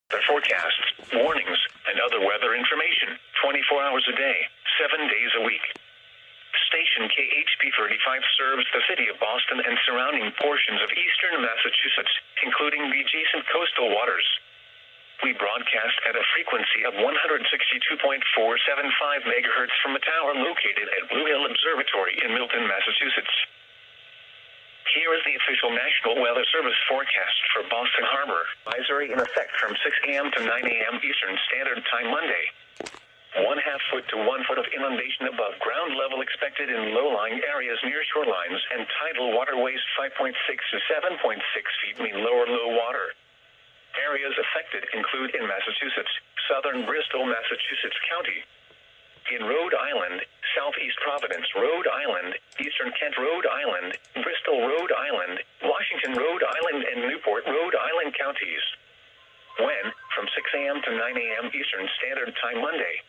The forecasts, warnings, and other weather information, 24 hours a day, 7 days a week. Station KHP 35 serves the city of Boston and surrounding portions of eastern Massachusetts, including the adjacent coastal waters. We broadcast at a frequency of 162.475 MHz from a tower located at Blue Hill Observatory in Milton, Massachusetts. Here is the official National Weather Service forecast for Boston Harbor. Advisory in effect from 6 a.m. to 9 a.m. Eastern Standard Time Monday. 1/2 foot to 1 foot of inundation above ground level expected in low-lying areas near shorelines and tidal waterways. 5.6 to 7.6 feet mean lower low water. Areas affected include in Massachusetts, southern Bristol, Massachusetts County. In Rhode Island, southeast Providence, Rhode Island, eastern Kent, Rhode Island, Bristol, Rhode Island, Washington, Rhode Island, and Newport, Rhode Island counties. When, from 6 a.m. to 9 a.m. Eastern Standard Time Monday.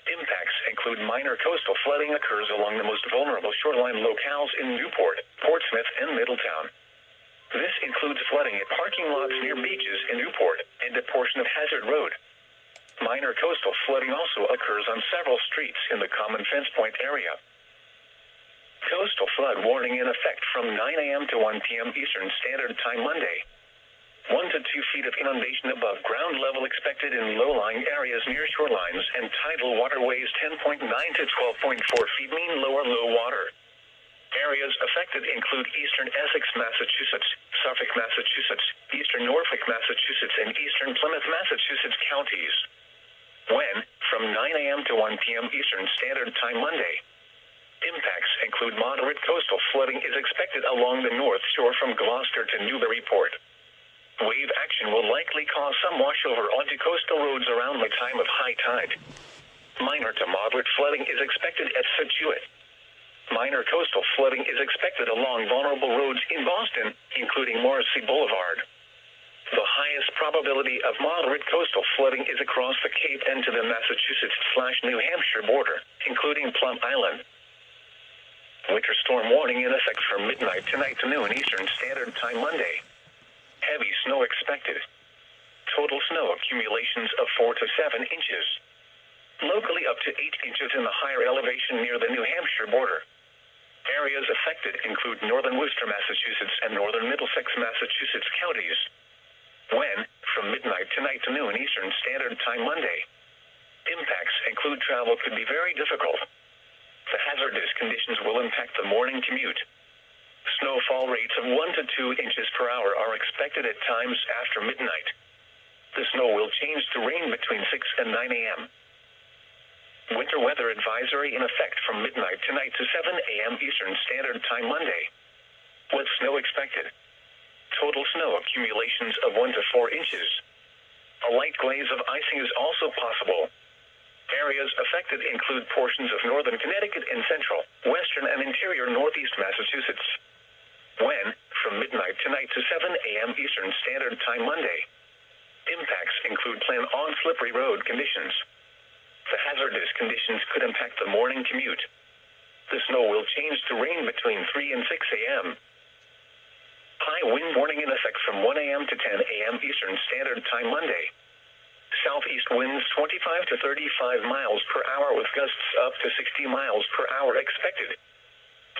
Impacts include minor coastal flooding occurs along the most vulnerable shoreline locales in Newport, Portsmouth, and Middletown. This includes flooding at parking lots near beaches in Newport and a portion of Hazard Road. Minor coastal flooding also occurs on several streets in the Common Fence Point area. Coastal flood warning in effect from 9 a.m. to 1 p.m. Eastern Standard Time Monday. 1 to 2 feet of inundation above ground level expected in low-lying areas near shorelines and tidal waterways. 10.9 to 12.4 feet mean lower low water. Areas affected include eastern Essex, Massachusetts, Suffolk, Massachusetts, eastern Norfolk, Massachusetts, and eastern Plymouth, Massachusetts counties. When, from 9 a.m. to 1 p.m. Eastern Standard Time Monday. Impacts include moderate coastal flooding is expected along the north shore from Gloucester to Newburyport. Wave action will likely cause some washover onto coastal roads around the time of high tide. Minor to moderate flooding is expected at Situate. Minor coastal flooding is expected along vulnerable roads in Boston, including Morrissey Boulevard. The highest probability of moderate coastal flooding is across the Cape and to the Massachusetts/New Hampshire border, including Plum Island. Winter storm warning in effect from midnight tonight to noon Eastern Standard Time Monday. Heavy snow expected. Total snow accumulations of 4 to 7 inches. Locally up to 8 inches in the higher elevation near the New Hampshire border. Areas affected include northern Worcester, Massachusetts, and northern Middlesex, Massachusetts counties. When, from midnight tonight to noon Eastern Standard Time Monday. Impacts include travel could be very difficult. The hazardous conditions will impact the morning commute. Snowfall rates of 1 to 2 inches per hour are expected at times after midnight. The snow will change to rain between 6 and 9 a.m. Winter weather advisory in effect from midnight tonight to 7 a.m. Eastern Standard Time Monday. With snow expected. Total snow accumulations of 1 to 4 inches. A light glaze of icing is also possible. Areas affected include portions of northern Connecticut and central, western, and interior northeast Massachusetts. When, from midnight tonight to 7 a.m. Eastern Standard Time Monday. Impacts include plan-on slippery road conditions. The hazardous conditions could impact the morning commute. The snow will change to rain between 3 and 6 a.m. High wind warning in effect from 1 a.m. to 10 a.m. Eastern Standard Time Monday. Southeast winds 25 to 35 miles per hour with gusts up to 60 miles per hour expected.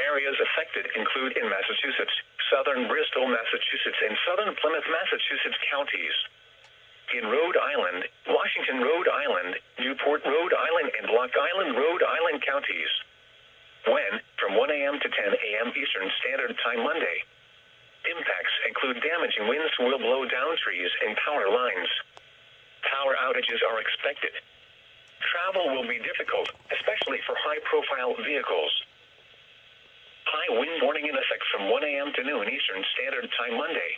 Areas affected include in Massachusetts, southern Bristol, Massachusetts, and southern Plymouth, Massachusetts counties. In Rhode Island, Washington, Rhode Island, Newport, Rhode Island, and Block Island, Rhode Island counties. When, from 1 a.m. to 10 a.m. Eastern Standard Time Monday. Impacts include damaging winds will blow down trees and power lines. Power outages are expected. Travel will be difficult, especially for high-profile vehicles. High wind warning in effect from 1 a.m. to noon Eastern Standard Time Monday.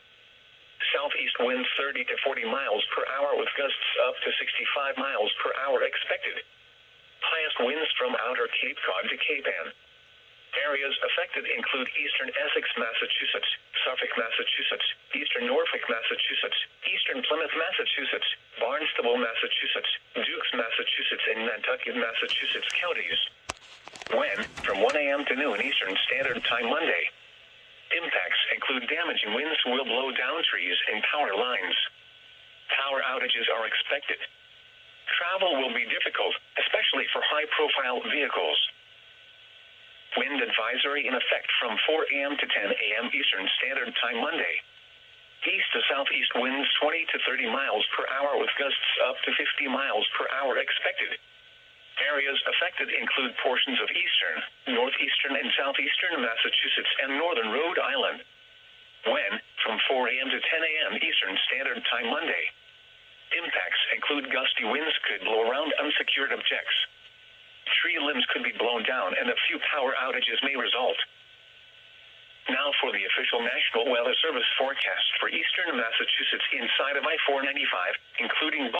Southeast winds 30 to 40 miles per hour with gusts up to 65 miles per hour expected. Highest winds from outer Cape Cod to Cape Ann. Areas affected include eastern Essex, Massachusetts, Suffolk, Massachusetts, eastern Norfolk, Massachusetts, eastern Plymouth, Massachusetts, Barnstable, Massachusetts, Dukes, Massachusetts, and Nantucket, Massachusetts counties. When, from 1 a.m. to noon Eastern Standard Time Monday. Impacts include damaging winds will blow down trees and power lines. power outages are expected. Travel will be difficult, especially for high-profile vehicles. Wind advisory in effect from 4 a.m. to 10 a.m. Eastern Standard Time Monday. East to southeast winds 20 to 30 miles per hour with gusts up to 50 miles per hour expected. Areas affected include portions of eastern, northeastern, and southeastern Massachusetts and northern Rhode Island. When, from 4 a.m. to 10 a.m. Eastern Standard Time Monday. Impacts include gusty winds could blow around unsecured objects. Tree limbs could be blown down and a few power outages may result. Now for the official National Weather Service forecast for eastern Massachusetts inside of I-495, including